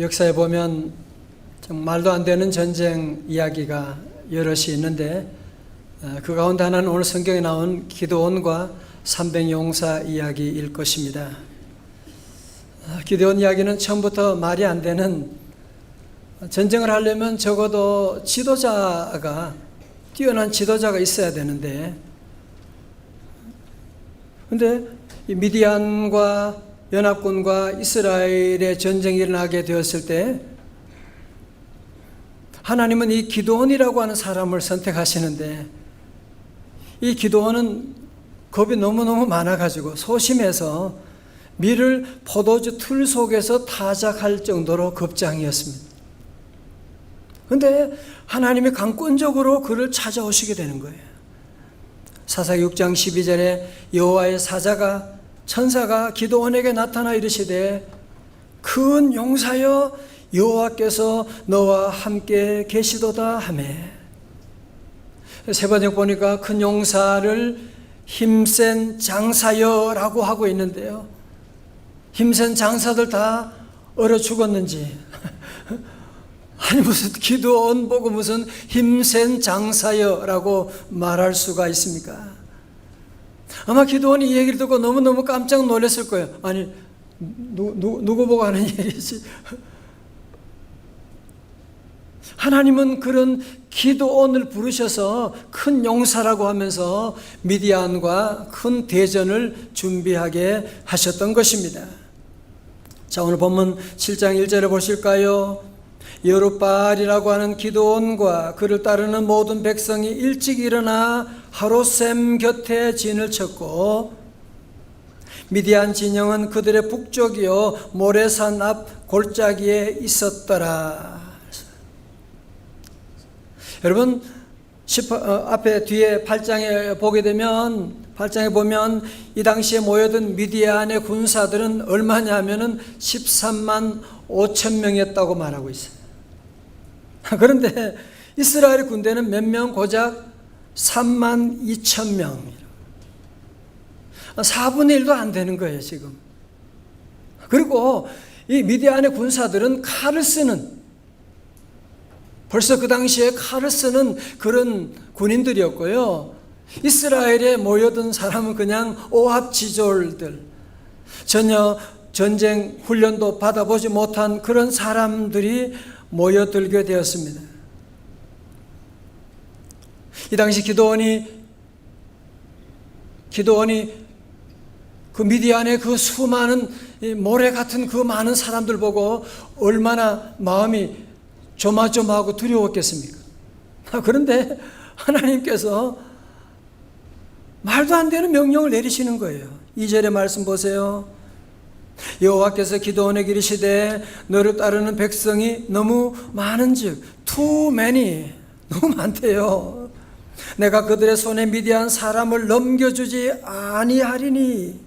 역사에 보면 좀 말도 안 되는 전쟁 이야기가 여럿이 있는데 그 가운데 하나는 오늘 성경에 나온 기드온과 300용사 이야기일 것입니다. 기드온 이야기는 처음부터 말이 안 되는, 전쟁을 하려면 적어도 뛰어난 지도자가 있어야 되는데, 근데 이 미디안과 연합군과 이스라엘의 전쟁이 일어나게 되었을 때 하나님은 이 기드온이라고 하는 사람을 선택하시는데, 이 기드온은 겁이 너무너무 많아가지고 소심해서 밀을 포도주 틀 속에서 타작할 정도로 겁장이었습니다. 그런데 하나님이 강권적으로 그를 찾아오시게 되는 거예요. 사사기 6장 12절에 여호와의 천사가 기드온에게 나타나 이르시되 큰 용사여 여호와께서 너와 함께 계시도다 하매, 세 번째 보니까 큰 용사를 힘센 장사여라고 하고 있는데요, 힘센 장사들 다 얼어 죽었는지 아니 무슨 기드온 보고 무슨 힘센 장사여라고 말할 수가 있습니까? 아마 기드온이 이 얘기를 듣고 너무너무 깜짝 놀랐을 거예요. 아니 누구 보고 하는 얘기지? 하나님은 그런 기드온을 부르셔서 큰 용사라고 하면서 미디안과 큰 대전을 준비하게 하셨던 것입니다. 자, 오늘 본문 7장 1절에 보실까요? 여룻바알이라고 하는 기드온과 그를 따르는 모든 백성이 일찍 일어나 하롯셈 곁에 진을 쳤고 미디안 진영은 그들의 북쪽이요 모레산 앞 골짜기에 있었더라. 여러분 앞에 뒤에 8장에 보게 되면, 8장에 보면 이 당시에 모여든 미디안의 군사들은 얼마냐면은 13만 5천 명이었다고 말하고 있어요. 그런데 이스라엘 군대는 몇 명? 고작 3만 2천 명. 4분의 1도 안 되는 거예요 지금. 그리고 이 미디안의 군사들은 벌써 그 당시에 칼을 쓰는 그런 군인들이었고요, 이스라엘에 모여든 사람은 그냥 오합지졸들, 전혀 전쟁 훈련도 받아보지 못한 그런 사람들이 모여들게 되었습니다. 이 당시 기드온이 그 미디안의 그 수많은 모래 같은 그 많은 사람들 보고 얼마나 마음이 조마조마하고 두려웠겠습니까? 그런데 하나님께서 말도 안 되는 명령을 내리시는 거예요. 2절의 말씀 보세요. 여호와께서 기드온에게 이르시되 너를 따르는 백성이 너무 많은즉, too many, 너무 많대요. 내가 그들의 손에 미디안 사람을 넘겨주지 아니하리니.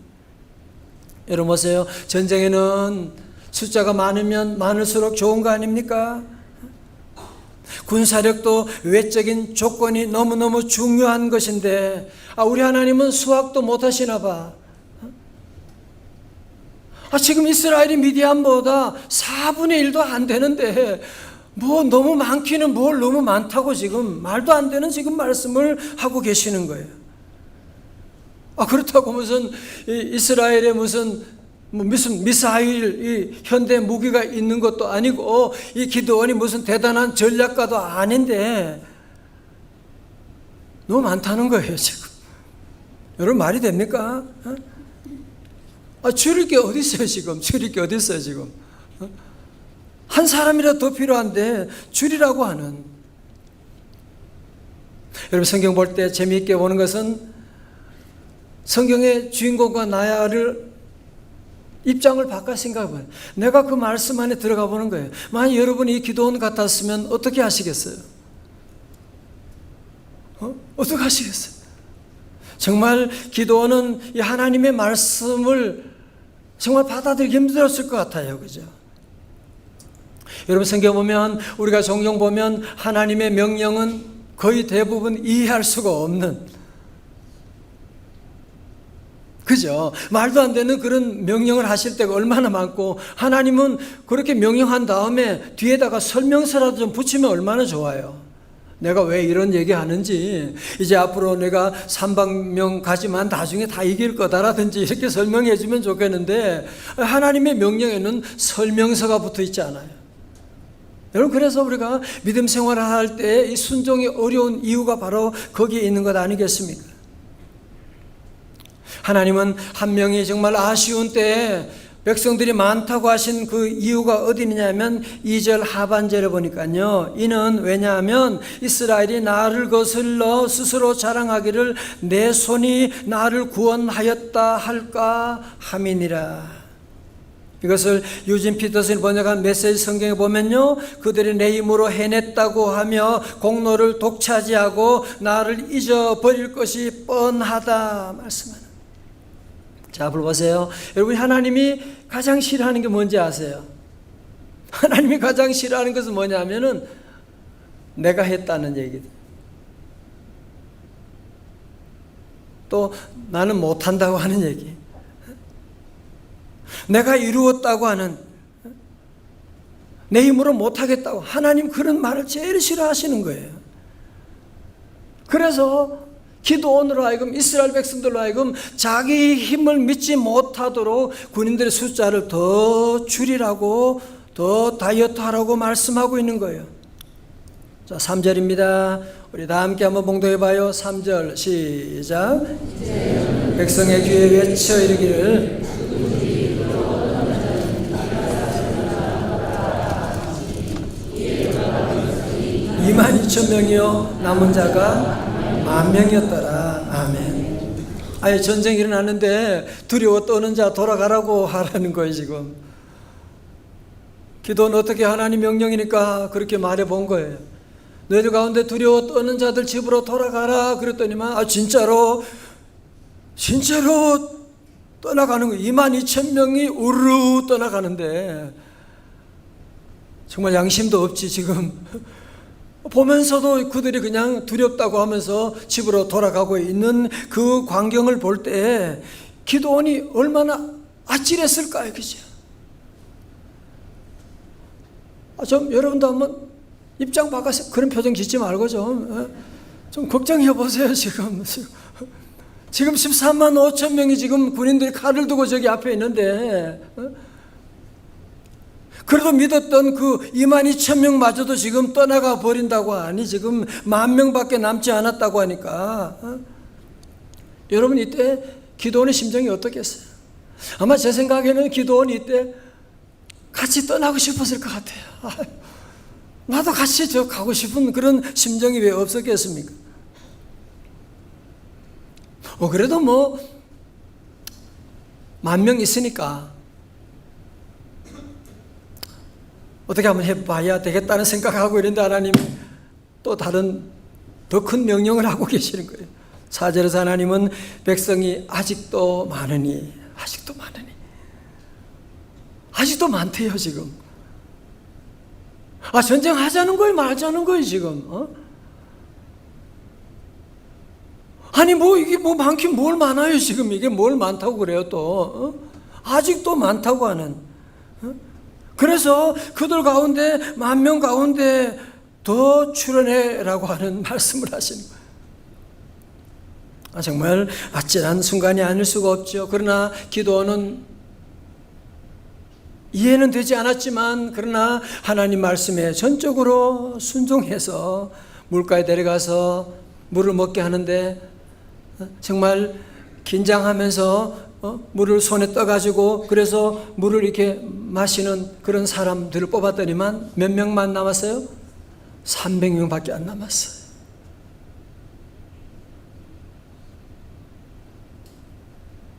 여러분 보세요. 전쟁에는 숫자가 많으면 많을수록 좋은 거 아닙니까? 군사력도 외적인 조건이 너무너무 중요한 것인데, 우리 하나님은 수학도 못하시나 봐. 지금 이스라엘이 미디안보다 4분의 1도 안 되는데 뭐 너무 많기는 뭘 너무 많다고 지금 말도 안 되는 지금 말씀을 하고 계시는 거예요. 그렇다고 무슨 이스라엘에 무슨 미사일, 이 현대 무기가 있는 것도 아니고 이 기드온이 무슨 대단한 전략가도 아닌데 너무 많다는 거예요 지금. 여러분 말이 됩니까? 줄일 게 어디 있어요 지금? 줄일 게 어디 있어요 지금? 한 사람이라도 더 필요한데 줄이라고 하는. 여러분 성경 볼 때 재미있게 보는 것은 성경의 주인공과 나야를 입장을 바꿔 생각해 봐요. 내가 그 말씀 안에 들어가 보는 거예요. 만약 여러분이 이 기드온 같았으면 어떻게 하시겠어요? 어떻게 하시겠어요? 정말 기드온은 이 하나님의 말씀을 정말 받아들이기 힘들었을 것 같아요. 그죠? 여러분 성경 보면, 우리가 종종 보면 하나님의 명령은 거의 대부분 이해할 수가 없는, 그죠? 말도 안 되는 그런 명령을 하실 때가 얼마나 많고, 하나님은 그렇게 명령한 다음에 뒤에다가 설명서라도 좀 붙이면 얼마나 좋아요. 내가 왜 이런 얘기 하는지, 이제 앞으로 내가 삼방명 가지만 나중에 다 이길 거다라든지 이렇게 설명해 주면 좋겠는데, 하나님의 명령에는 설명서가 붙어 있지 않아요. 여러분, 그래서 우리가 믿음 생활을 할 때 이 순종이 어려운 이유가 바로 거기에 있는 것 아니겠습니까? 하나님은 한 명이 정말 아쉬운 때에 백성들이 많다고 하신 그 이유가 어디 있느냐면 2절 하반절에 보니까요, 이는 왜냐하면 이스라엘이 나를 거슬러 스스로 자랑하기를 내 손이 나를 구원하였다 할까 함이니라. 이것을 유진 피터슨이 번역한 메시지 성경에 보면요, 그들이 내 힘으로 해냈다고 하며 공로를 독차지하고 나를 잊어버릴 것이 뻔하다 말씀하는. 자, 앞으로 보세요. 여러분, 하나님이 가장 싫어하는 게 뭔지 아세요? 하나님이 가장 싫어하는 것은 뭐냐면은 내가 했다는 얘기들. 또 나는 못한다고 하는 얘기. 내가 이루었다고 하는, 내 힘으로 못하겠다고. 하나님 그런 말을 제일 싫어하시는 거예요. 그래서 기도원으로 하여금, 이스라엘 백성들로 하여금 자기 힘을 믿지 못하도록 군인들의 숫자를 더 줄이라고, 더 다이어트하라고 말씀하고 있는 거예요. 자, 3절입니다. 우리 다 함께 한번 봉독해 봐요. 3절 시작. 백성의 귀에 외쳐 이르기를 22,000명이요 남은 자가 10,000명이었더라. 아멘. 아예 전쟁이 일어났는데 두려워 떠는 자 돌아가라고 하라는 거예요. 지금 기도는 어떻게 하나님 명령이니까 그렇게 말해 본 거예요. 너희들 가운데 두려워 떠는 자들 집으로 돌아가라 그랬더니만 진짜로 떠나가는 거예요. 22,000명이 우르르 떠나가는데 정말 양심도 없지. 지금 보면서도 그들이 그냥 두렵다고 하면서 집으로 돌아가고 있는 그 광경을 볼 때 기도원이 얼마나 아찔했을까요? 그죠? 좀 여러분도 한번 입장 바꿔서 그런 표정 짓지 말고 좀 걱정해 보세요. 지금 13만 5천 명이 지금 군인들이 칼을 두고 저기 앞에 있는데, 그래도 믿었던 그 22,000명마저도 지금 떠나가 버린다고 하니 지금 10,000명밖에 남지 않았다고 하니까 여러분 이때 기도원의 심정이 어떻겠어요? 아마 제 생각에는 기도원이 이때 같이 떠나고 싶었을 것 같아요. 나도 같이 가고 싶은 그런 심정이 왜 없었겠습니까? 그래도 10,000명 있으니까 어떻게 한번 해봐야 되겠다는 생각하고 있는데 하나님이 또 다른 더 큰 명령을 하고 계시는 거예요. 4절에서 하나님은 백성이 아직도 많으니 아직도 많대요. 지금 전쟁하자는 거예요, 말자는 거예요 지금? 아니 이게 많긴 뭘 많아요. 지금 이게 뭘 많다고 그래요. 또 아직도 많다고 하는. 그래서 그들 가운데 10,000명 가운데 더 출현해라고 하는 말씀을 하시는 거예요. 정말 아찔한 순간이 아닐 수가 없죠. 그러나 기도는 이해는 되지 않았지만 그러나 하나님 말씀에 전적으로 순종해서 물가에 데려가서 물을 먹게 하는데 정말 긴장하면서 물을 손에 떠가지고 그래서 물을 이렇게 마시는 그런 사람들을 뽑았더니만 몇 명만 남았어요? 300명밖에 안 남았어요.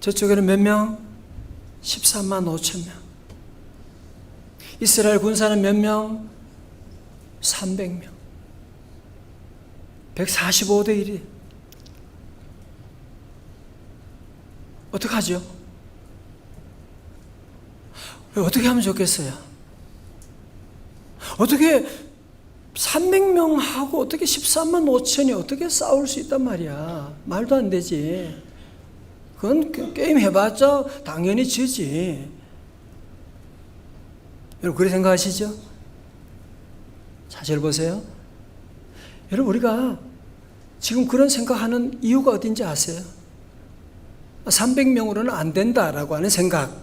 저쪽에는 몇 명? 13만 5천 명. 이스라엘 군사는 몇 명? 300명. 145대 1이. 어떡하죠? 어떻게 하면 좋겠어요? 어떻게 300명하고 어떻게 13만 5천이 어떻게 싸울 수 있단 말이야? 말도 안 되지. 그건 게임 해봤자 당연히 지지. 여러분 그렇게 생각하시죠? 사실 보세요. 여러분 우리가 지금 그런 생각하는 이유가 어딘지 아세요? 300명으로는 안 된다라고 하는 생각.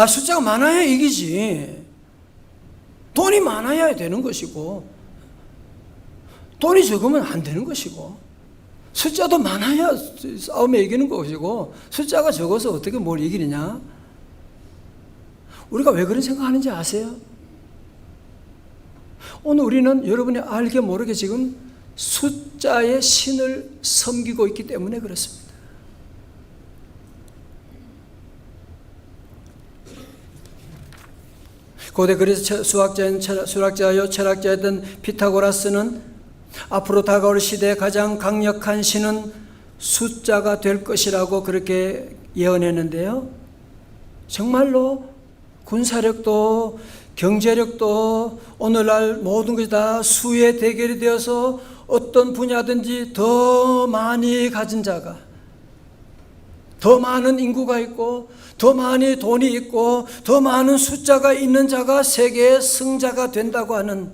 숫자가 많아야 이기지. 돈이 많아야 되는 것이고, 돈이 적으면 안 되는 것이고, 숫자도 많아야 싸움에 이기는 것이고, 숫자가 적어서 어떻게 뭘 이기느냐? 우리가 왜 그런 생각하는지 아세요? 오늘 우리는 여러분이 알게 모르게 지금 숫자의 신을 섬기고 있기 때문에 그렇습니다. 고대 그리스 수학자요 철학자였던 피타고라스는 앞으로 다가올 시대에 가장 강력한 신은 숫자가 될 것이라고 그렇게 예언했는데요. 정말로 군사력도 경제력도 오늘날 모든 것이 다 수의 대결이 되어서 어떤 분야든지 더 많이 가진 자가, 더 많은 인구가 있고 더 많이 돈이 있고 더 많은 숫자가 있는 자가 세계의 승자가 된다고 하는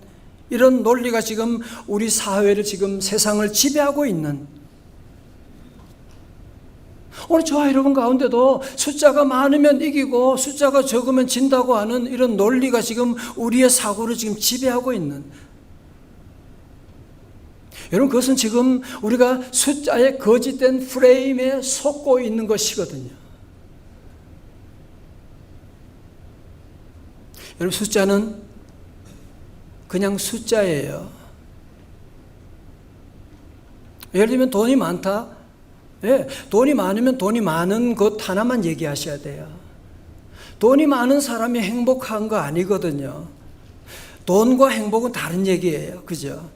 이런 논리가 지금 우리 사회를 지금 세상을 지배하고 있는, 오늘 저와 여러분 가운데도 숫자가 많으면 이기고 숫자가 적으면 진다고 하는 이런 논리가 지금 우리의 사고를 지금 지배하고 있는, 여러분 그것은 지금 우리가 숫자의 거짓된 프레임에 속고 있는 것이거든요. 여러분 숫자는 그냥 숫자예요. 예를 들면 돈이 많다. 예, 돈이 많으면 돈이 많은 것 하나만 얘기하셔야 돼요. 돈이 많은 사람이 행복한 거 아니거든요. 돈과 행복은 다른 얘기예요. 그죠?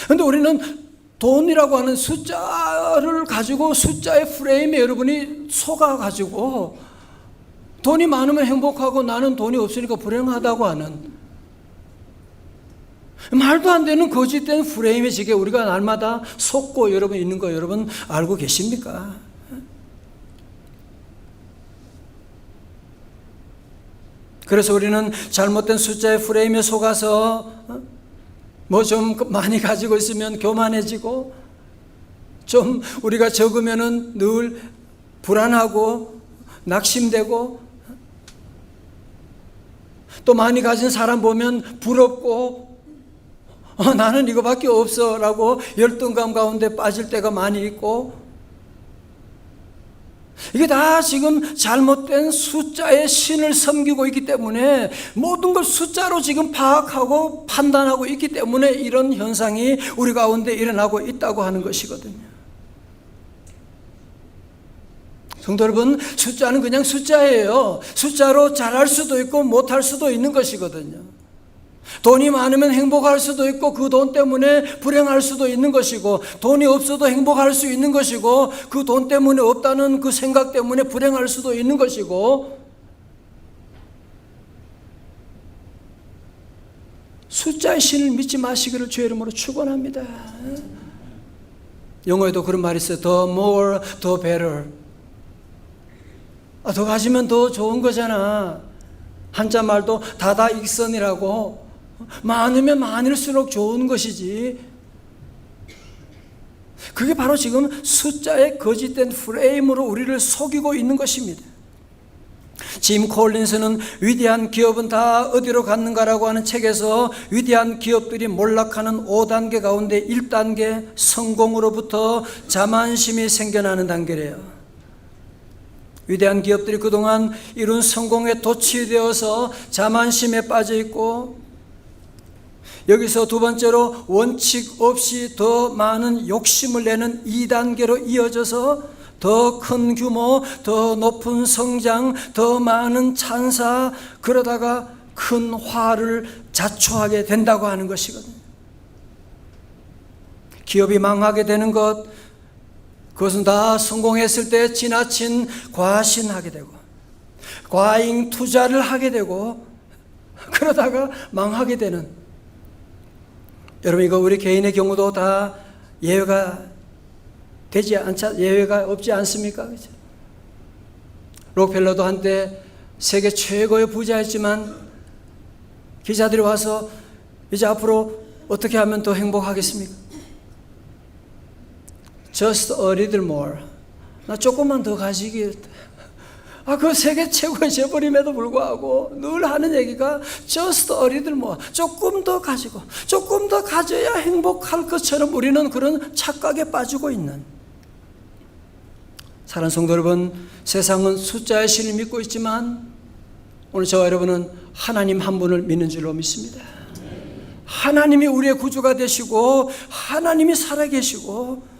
그런데 우리는 돈이라고 하는 숫자를 가지고 숫자의 프레임에 여러분이 속아가지고 돈이 많으면 행복하고 나는 돈이 없으니까 불행하다고 하는 말도 안 되는 거짓된 프레임에 지게 우리가 날마다 속고 여러분 있는 거 여러분 알고 계십니까? 그래서 우리는 잘못된 숫자의 프레임에 속아서 뭐 좀 많이 가지고 있으면 교만해지고, 좀 우리가 적으면은 늘 불안하고 낙심되고, 또 많이 가진 사람 보면 부럽고 나는 이거밖에 없어 라고 열등감 가운데 빠질 때가 많이 있고, 이게 다 지금 잘못된 숫자의 신을 섬기고 있기 때문에 모든 걸 숫자로 지금 파악하고 판단하고 있기 때문에 이런 현상이 우리 가운데 일어나고 있다고 하는 것이거든요. 성도 여러분, 숫자는 그냥 숫자예요. 숫자로 잘할 수도 있고 못할 수도 있는 것이거든요. 돈이 많으면 행복할 수도 있고 그 돈 때문에 불행할 수도 있는 것이고, 돈이 없어도 행복할 수 있는 것이고 그 돈 때문에 없다는 그 생각 때문에 불행할 수도 있는 것이고, 숫자의 신을 믿지 마시기를 주의 이름으로 축원합니다. 영어에도 그런 말이 있어요. The more, the better. 더 가지면 더 좋은 거잖아. 한자말도 다다익선이라고, 많으면 많을수록 좋은 것이지. 그게 바로 지금 숫자의 거짓된 프레임으로 우리를 속이고 있는 것입니다. 짐 콜린스는 위대한 기업은 다 어디로 갔는가라고 하는 책에서 위대한 기업들이 몰락하는 5단계 가운데 1단계 성공으로부터 자만심이 생겨나는 단계래요. 위대한 기업들이 그동안 이룬 성공에 도취되어서 자만심에 빠져 있고, 여기서 두 번째로 원칙 없이 더 많은 욕심을 내는 2단계로 이어져서 더 큰 규모, 더 높은 성장, 더 많은 찬사, 그러다가 큰 화를 자초하게 된다고 하는 것이거든요. 기업이 망하게 되는 것, 그것은 다 성공했을 때 지나친 과신하게 되고 과잉 투자를 하게 되고 그러다가 망하게 되는, 여러분 이거 우리 개인의 경우도 다 예외가 예외가 없지 않습니까? 그죠? 록펠러도 한때 세계 최고의 부자였지만 기자들이 와서 이제 앞으로 어떻게 하면 더 행복하겠습니까? Just a little more. 나 조금만 더 가지기. 그 세계 최고의 재벌임에도 불구하고 늘 하는 얘기가 just a little more. 조금 더 가지고, 조금 더 가져야 행복할 것처럼 우리는 그런 착각에 빠지고 있는. 사랑하는 성도 여러분, 세상은 숫자의 신을 믿고 있지만 오늘 저와 여러분은 하나님 한 분을 믿는 줄로 믿습니다. 하나님이 우리의 구주가 되시고 하나님이 살아계시고,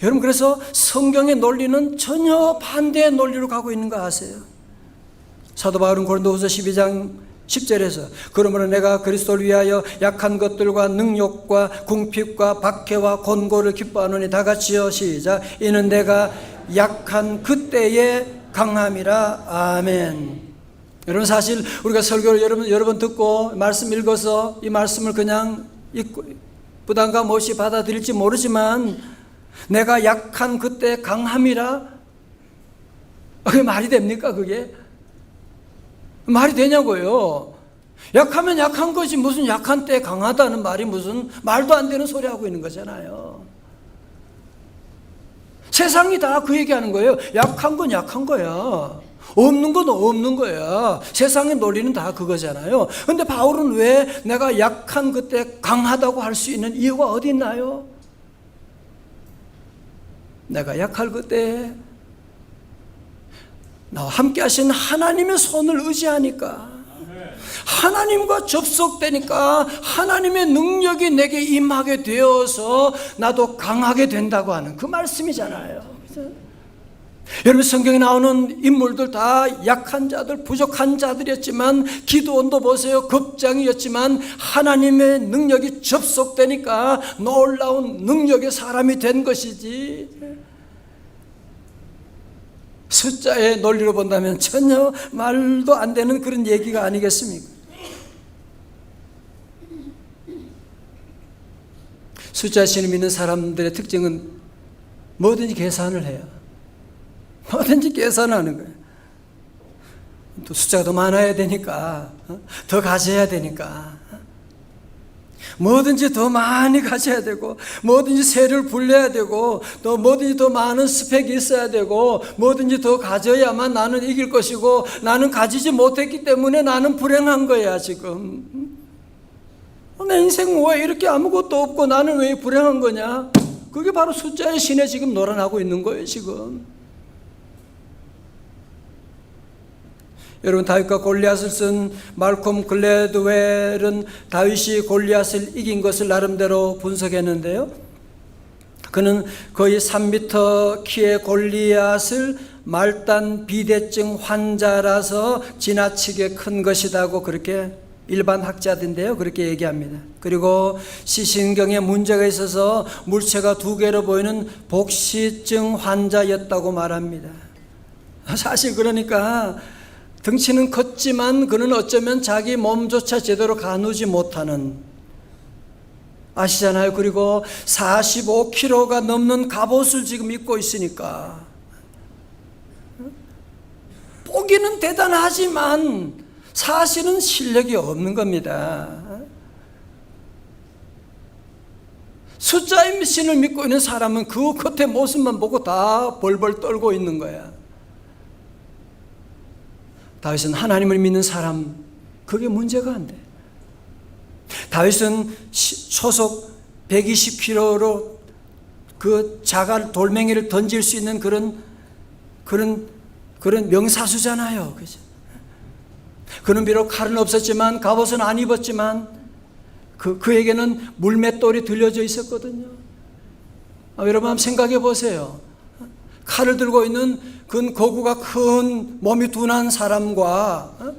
여러분 그래서 성경의 논리는 전혀 반대의 논리로 가고 있는 거 아세요? 사도 바울은 고린도후서 12장 10절에서 그러므로 내가 그리스도를 위하여 약한 것들과 능욕과 궁핍과 박해와 곤고를 기뻐하노니 다 같이요 시작. 이는 내가 약한 그때의 강함이라. 아멘. 여러분 사실 우리가 설교를 여러 번 듣고 말씀 읽어서 이 말씀을 그냥 읽고 부담감 없이 받아들일지 모르지만 내가 약한 그때 강함이라, 그게 말이 됩니까? 그게 말이 되냐고요. 약하면 약한 거지 무슨 약한 때 강하다는 말이 무슨 말도 안 되는 소리 하고 있는 거잖아요. 세상이 다 그 얘기하는 거예요. 약한 건 약한 거야, 없는 건 없는 거야. 세상의 논리는 다 그거잖아요. 그런데 바울은 왜 내가 약한 그때 강하다고 할 수 있는 이유가 어디 있나요? 내가 약할 그때 나와 함께 하신 하나님의 손을 의지하니까, 하나님과 접속되니까 하나님의 능력이 내게 임하게 되어서 나도 강하게 된다고 하는 그 말씀이잖아요. 여러분 성경에 나오는 인물들 다 약한 자들, 부족한 자들이었지만, 기드온도 보세요, 겁장이었지만 하나님의 능력이 접속되니까 놀라운 능력의 사람이 된 것이지, 숫자의 논리로 본다면 전혀 말도 안 되는 그런 얘기가 아니겠습니까? 숫자 신을 믿는 사람들의 특징은 뭐든지 계산을 해요. 뭐든지 계산하는 거예요. 또 숫자가 더 많아야 되니까, 더 가져야 되니까, 뭐든지 더 많이 가져야 되고, 뭐든지 세를 불려야 되고, 또 뭐든지 더 많은 스펙이 있어야 되고, 뭐든지 더 가져야만 나는 이길 것이고, 나는 가지지 못했기 때문에 나는 불행한 거야 지금. 내 인생 왜 이렇게 아무것도 없고 나는 왜 불행한 거냐? 그게 바로 숫자의 신에 지금 놀아나고 있는 거예요 지금. 여러분 다윗과 골리앗을 쓴 말콤 글래드웰은 다윗이 골리앗을 이긴 것을 나름대로 분석했는데요, 그는 거의 3m 키의 골리앗을 말단 비대증 환자라서 지나치게 큰 것이라고 그렇게 일반 학자들인데요 그렇게 얘기합니다. 그리고 시신경에 문제가 있어서 물체가 2개로 보이는 복시증 환자였다고 말합니다. 사실 그러니까 덩치는 컸지만 그는 어쩌면 자기 몸조차 제대로 가누지 못하는, 아시잖아요. 그리고 45kg가 넘는 갑옷을 지금 입고 있으니까 보기는 대단하지만 사실은 실력이 없는 겁니다. 숫자의 신을 믿고 있는 사람은 그 겉의 모습만 보고 다 벌벌 떨고 있는 거야. 다윗은 하나님을 믿는 사람, 그게 문제가 안 돼. 다윗은 초속 120km로 그 자갈 돌멩이를 던질 수 있는 그런 명사수잖아요. 그죠? 그는 비록 칼은 없었지만, 갑옷은 안 입었지만 그에게는 물맷돌이 들려져 있었거든요. 여러분 한번 생각해 보세요. 칼을 들고 있는 그 거구가 큰 몸이 둔한 사람과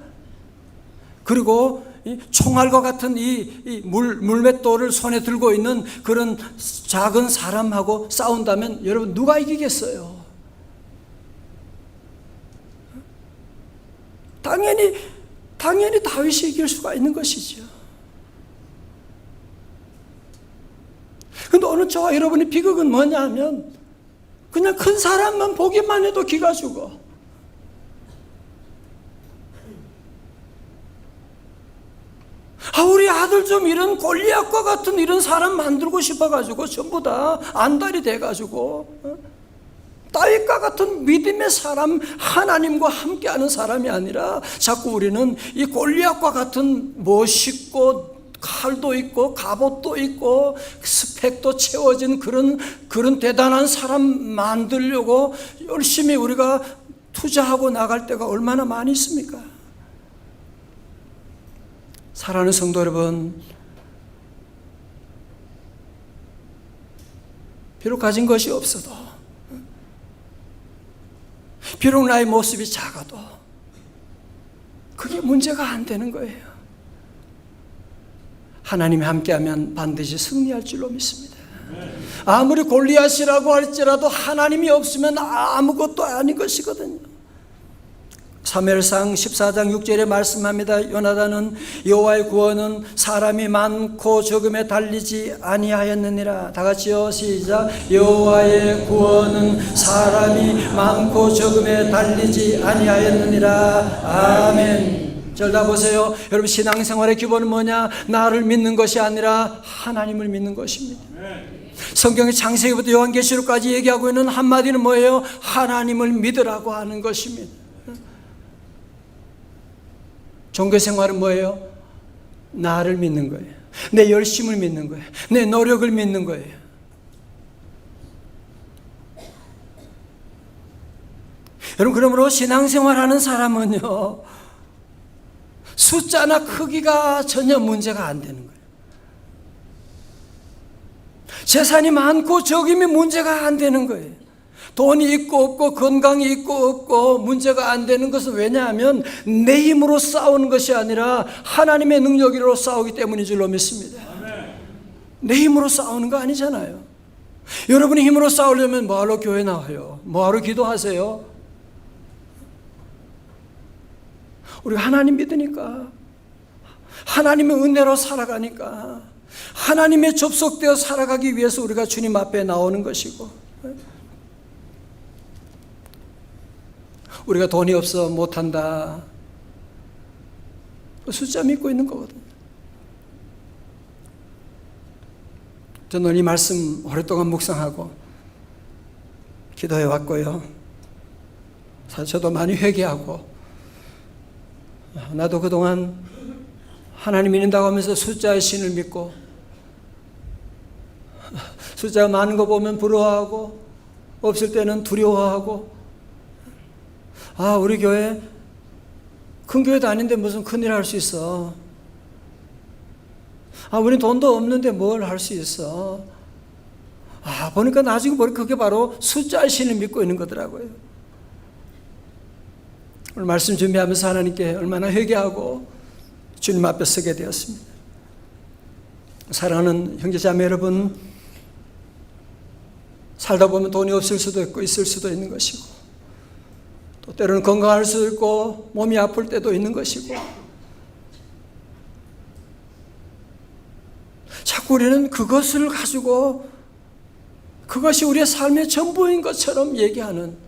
그리고 총알과 같은 이 물맷돌을 손에 들고 있는 그런 작은 사람하고 싸운다면 여러분 누가 이기겠어요? 당연히 다윗이 이길 수가 있는 것이죠. 그런데 어느 그러면 저와 여러분의 비극은 뭐냐 하면 그냥 큰 사람만 보기만 해도 기가 죽어. 우리 아들 좀 이런 골리앗과 같은 이런 사람 만들고 싶어가지고 전부 다 안달이 돼가지고 다윗과 같은 믿음의 사람, 하나님과 함께하는 사람이 아니라 자꾸 우리는 이 골리앗과 같은 멋있고 칼도 있고 갑옷도 있고 스펙도 채워진 그런 대단한 사람 만들려고 열심히 우리가 투자하고 나갈 때가 얼마나 많이 있습니까? 사랑하는 성도 여러분, 비록 가진 것이 없어도, 비록 나의 모습이 작아도 그게 문제가 안 되는 거예요. 하나님이 함께하면 반드시 승리할 줄로 믿습니다. 아무리 골리앗이라고 할지라도 하나님이 없으면 아무것도 아닌 것이거든요. 사무엘상 14장 6절에 말씀합니다. 요나단은 여호와의 구원은 사람이 많고 적음에 달리지 아니하였느니라. 다 같이요, 시작. 여호와의 구원은 사람이 많고 적음에 달리지 아니하였느니라. 아멘. 절 다 보세요. 여러분, 신앙생활의 기본은 뭐냐? 나를 믿는 것이 아니라 하나님을 믿는 것입니다. 성경의 창세기부터 요한계시록까지 얘기하고 있는 한마디는 뭐예요? 하나님을 믿으라고 하는 것입니다. 종교생활은 뭐예요? 나를 믿는 거예요. 내 열심을 믿는 거예요. 내 노력을 믿는 거예요. 여러분, 그러므로 신앙생활하는 사람은요, 숫자나 크기가 전혀 문제가 안 되는 거예요. 재산이 많고 적으면 문제가 안 되는 거예요. 돈이 있고 없고 건강이 있고 없고 문제가 안 되는 것은 왜냐하면 내 힘으로 싸우는 것이 아니라 하나님의 능력으로 싸우기 때문인 줄로 믿습니다. 내 힘으로 싸우는 거 아니잖아요. 여러분이 힘으로 싸우려면 뭐하러 교회 나와요? 뭐하러 기도하세요? 우리가 하나님 믿으니까, 하나님의 은혜로 살아가니까, 하나님의 접속되어 살아가기 위해서 우리가 주님 앞에 나오는 것이고, 우리가 돈이 없어 못한다, 숫자 믿고 있는 거거든요. 저는 이 말씀 오랫동안 묵상하고 기도해 왔고요. 사실 저도 많이 회개하고, 나도 그동안 하나님 믿는다고 하면서 숫자의 신을 믿고, 숫자가 많은 거 보면 부러워하고, 없을 때는 두려워하고, 우리 교회 큰 교회도 아닌데 무슨 큰일 할 수 있어. 우리 돈도 없는데 뭘 할 수 있어. 보니까 나중에 보니까 그게 바로 숫자의 신을 믿고 있는 거더라고요. 오늘 말씀 준비하면서 하나님께 얼마나 회개하고 주님 앞에 서게 되었습니다. 사랑하는 형제자매 여러분, 살다 보면 돈이 없을 수도 있고 있을 수도 있는 것이고, 또 때로는 건강할 수도 있고 몸이 아플 때도 있는 것이고, 자꾸 우리는 그것을 가지고 그것이 우리의 삶의 전부인 것처럼 얘기하는,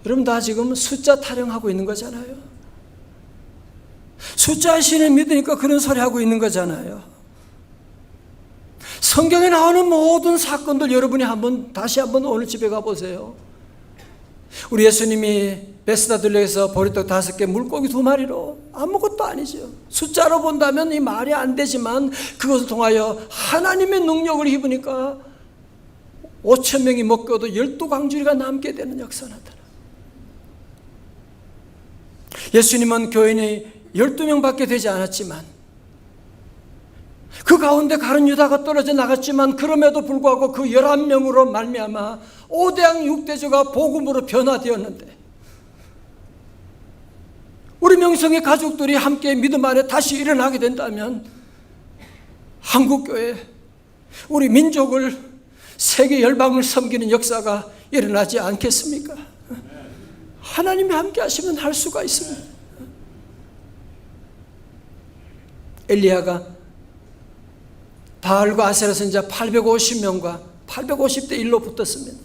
여러분 다 지금 숫자 타령하고 있는 거잖아요. 숫자 신을 믿으니까 그런 소리 하고 있는 거잖아요. 성경에 나오는 모든 사건들 여러분이 다시 한번 오늘 집에 가보세요. 우리 예수님이 베스다 들녘에서 보리떡 5개, 물고기 2마리로 아무것도 아니죠. 숫자로 본다면 이 말이 안 되지만 그것을 통하여 하나님의 능력을 입으니까 5,000명이 먹고도 12광주리가 남게 되는 역사 나타나. 예수님은 교인이 12명밖에 되지 않았지만, 그 가운데 가룟 유다가 떨어져 나갔지만 그럼에도 불구하고 그 11명으로 말미암아 5대양 6대조가 복음으로 변화되었는데, 우리 명성의 가족들이 함께 믿음 안에 다시 일어나게 된다면 한국교회, 우리 민족을, 세계 열방을 섬기는 역사가 일어나지 않겠습니까? 하나님이 함께 하시면 할 수가 있습니다. 엘리야가 바알과 아세라 선지자 850명과 850대 1로 붙었습니다.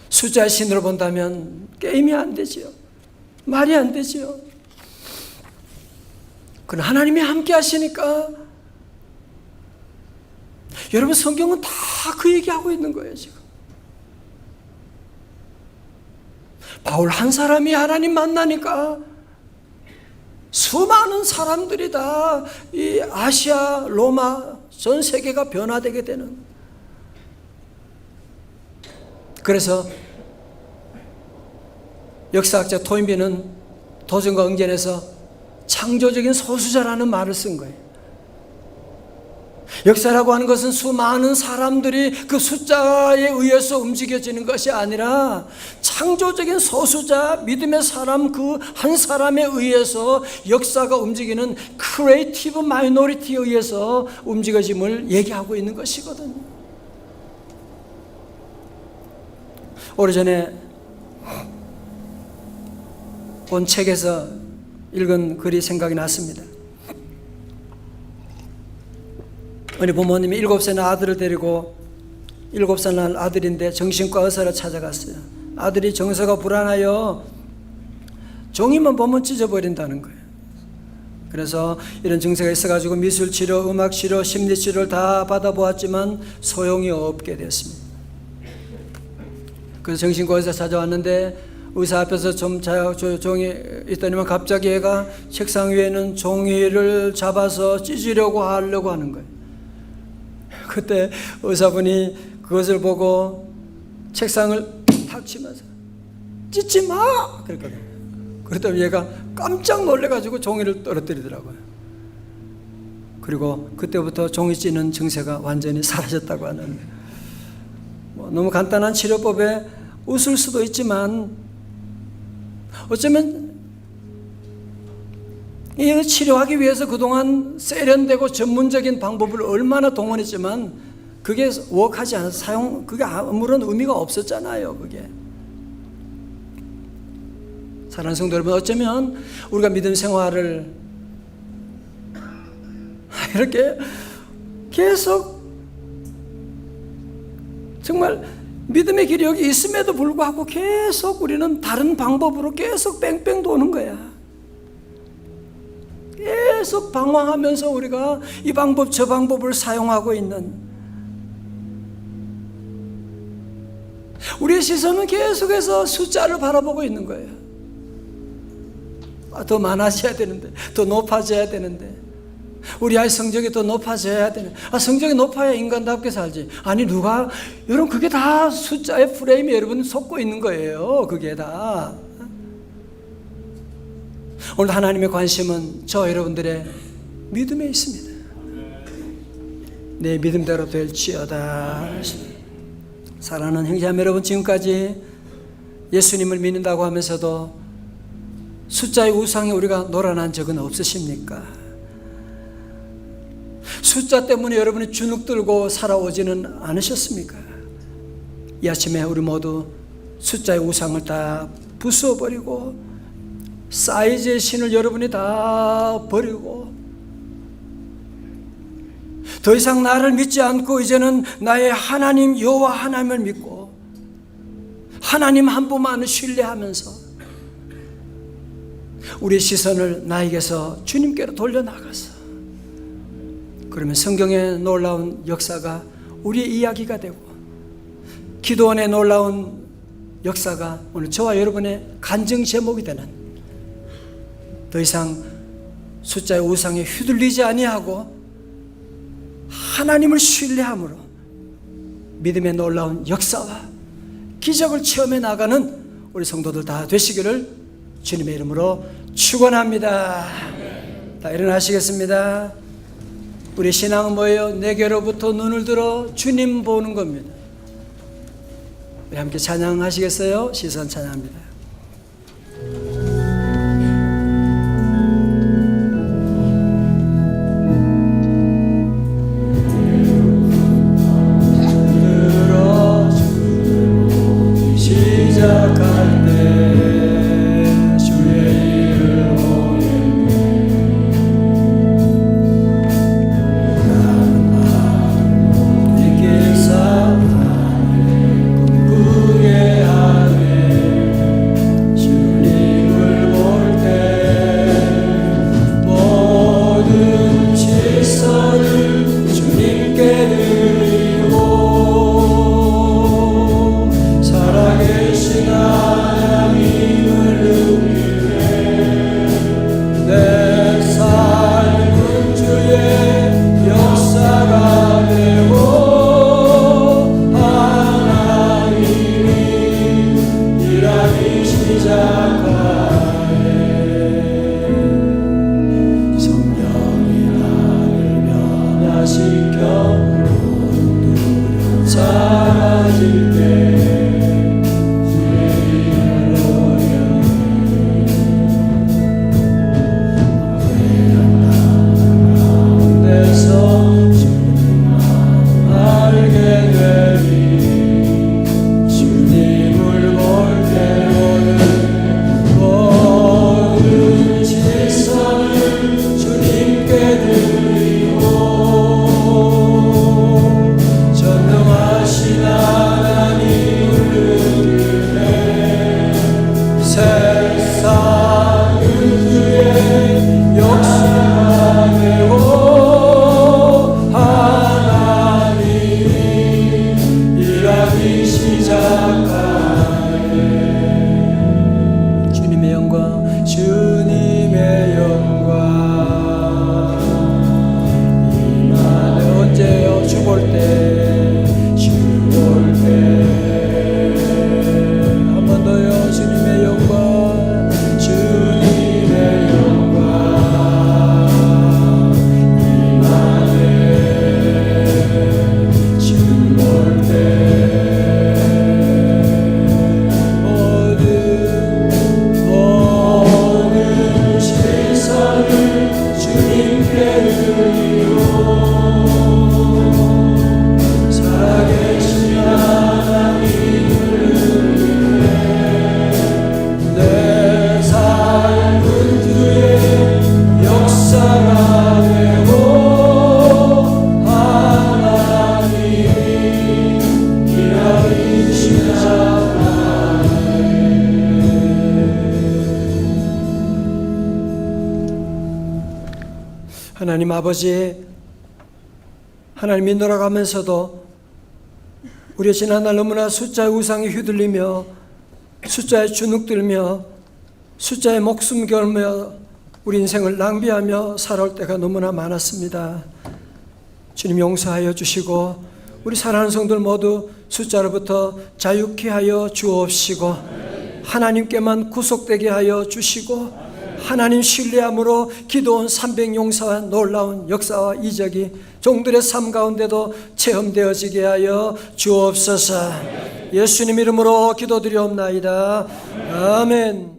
숫자의 신으로 본다면 게임이 안 되지요. 말이 안 되지요. 그러나 하나님이 함께 하시니까, 여러분 성경은 다 그 얘기하고 있는 거예요. 지금 바울 한 사람이 하나님 만나니까 수많은 사람들이 다 이 아시아, 로마 전 세계가 변화되게 되는. 그래서 역사학자 토인비는 도전과 응전에서 창조적인 소수자라는 말을 쓴 거예요. 역사라고 하는 것은 수많은 사람들이 그 숫자에 의해서 움직여지는 것이 아니라 창조적인 소수자, 믿음의 사람 그 한 사람에 의해서 역사가 움직이는 크리에이티브 마이너리티에 의해서 움직여짐을 얘기하고 있는 것이거든요. 오래전에 본 책에서 읽은 글이 생각이 났습니다. 어느 부모님이 7살 아들을 데리고 7살 날 아들인데 정신과 의사를 찾아갔어요. 아들이 정서가 불안하여 종이만 보면 찢어버린다는 거예요. 그래서 이런 증세가 있어가지고 미술치료, 음악치료, 심리치료를 다 받아보았지만 소용이 없게 됐습니다. 그래서 정신과 의사 찾아왔는데 의사 앞에서 좀 조용히 있더니만 갑자기 얘가 책상 위에는 종이를 잡아서 찢으려고 하려고 하는 거예요. 그때 의사분이 그것을 보고 책상을 탁 치면서 찢지 마! 그랬거든요. 그랬더니 얘가 깜짝 놀래가지고 종이를 떨어뜨리더라고요. 그리고 그때부터 종이 찢는 증세가 완전히 사라졌다고 하는, 너무 간단한 치료법에 웃을 수도 있지만 어쩌면 이 치료하기 위해서 그동안 세련되고 전문적인 방법을 얼마나 동원했지만 그게 워크하지 않아서 그게 아무런 의미가 없었잖아요. 그게. 사랑하는 성도 여러분, 어쩌면 우리가 믿음 생활을 이렇게 계속 정말 믿음의 길이 여기 있음에도 불구하고 계속 우리는 다른 방법으로 계속 뺑뺑 도는 거야. 계속 방황하면서 우리가 이 방법 저 방법을 사용하고 있는, 우리의 시선은 계속해서 숫자를 바라보고 있는 거예요. 더 많아져야 되는데, 더 높아져야 되는데, 우리 아이 성적이 더 높아져야 되는. 성적이 높아야 인간답게 살지. 아니 누가, 여러분 그게 다 숫자의 프레임에 여러분 속고 있는 거예요. 그게 다. 오늘 하나님의 관심은 저 여러분들의 믿음에 있습니다. 내 믿음대로 될지어다. 사랑하는 형제자매 여러분, 지금까지 예수님을 믿는다고 하면서도 숫자의 우상에 우리가 놀아난 적은 없으십니까? 숫자 때문에 여러분이 주눅 들고 살아오지는 않으셨습니까? 이 아침에 우리 모두 숫자의 우상을 다 부숴버리고 사이즈의 신을 여러분이 다 버리고 더 이상 나를 믿지 않고 이제는 나의 하나님 여호와 하나님을 믿고 하나님 한 분만을 신뢰하면서 우리의 시선을 나에게서 주님께로 돌려나가서, 그러면 성경의 놀라운 역사가 우리의 이야기가 되고 기도원의 놀라운 역사가 오늘 저와 여러분의 간증 제목이 되는, 더 이상 숫자의 우상에 휘둘리지 아니하고 하나님을 신뢰함으로 믿음의 놀라운 역사와 기적을 체험해 나가는 우리 성도들 다 되시기를 주님의 이름으로 축원합니다. 다 일어나시겠습니다. 우리 신앙은 뭐예요? 내게로부터 눈을 들어 주님 보는 겁니다. 우리 함께 찬양하시겠어요? 시선 찬양합니다. 시작하네. 성령이 나를 변화시켜 두려움 사라질 때 하나님 아버지, 하나님이 돌아가면서도 우리 지난날 너무나 숫자의 우상에 휘둘리며 숫자에 주눅들며 숫자에 목숨 걸며 우리 인생을 낭비하며 살아올 때가 너무나 많았습니다. 주님 용서하여 주시고 우리 사랑하는 성도들 모두 숫자로부터 자유케 하여 주옵시고 하나님께만 구속되게 하여 주시고 하나님 신뢰함으로 기도원 300용사와 놀라운 역사와 이적이 종들의 삶 가운데도 체험되어지게 하여 주옵소서. 예수님 이름으로 기도드리옵나이다. 아멘.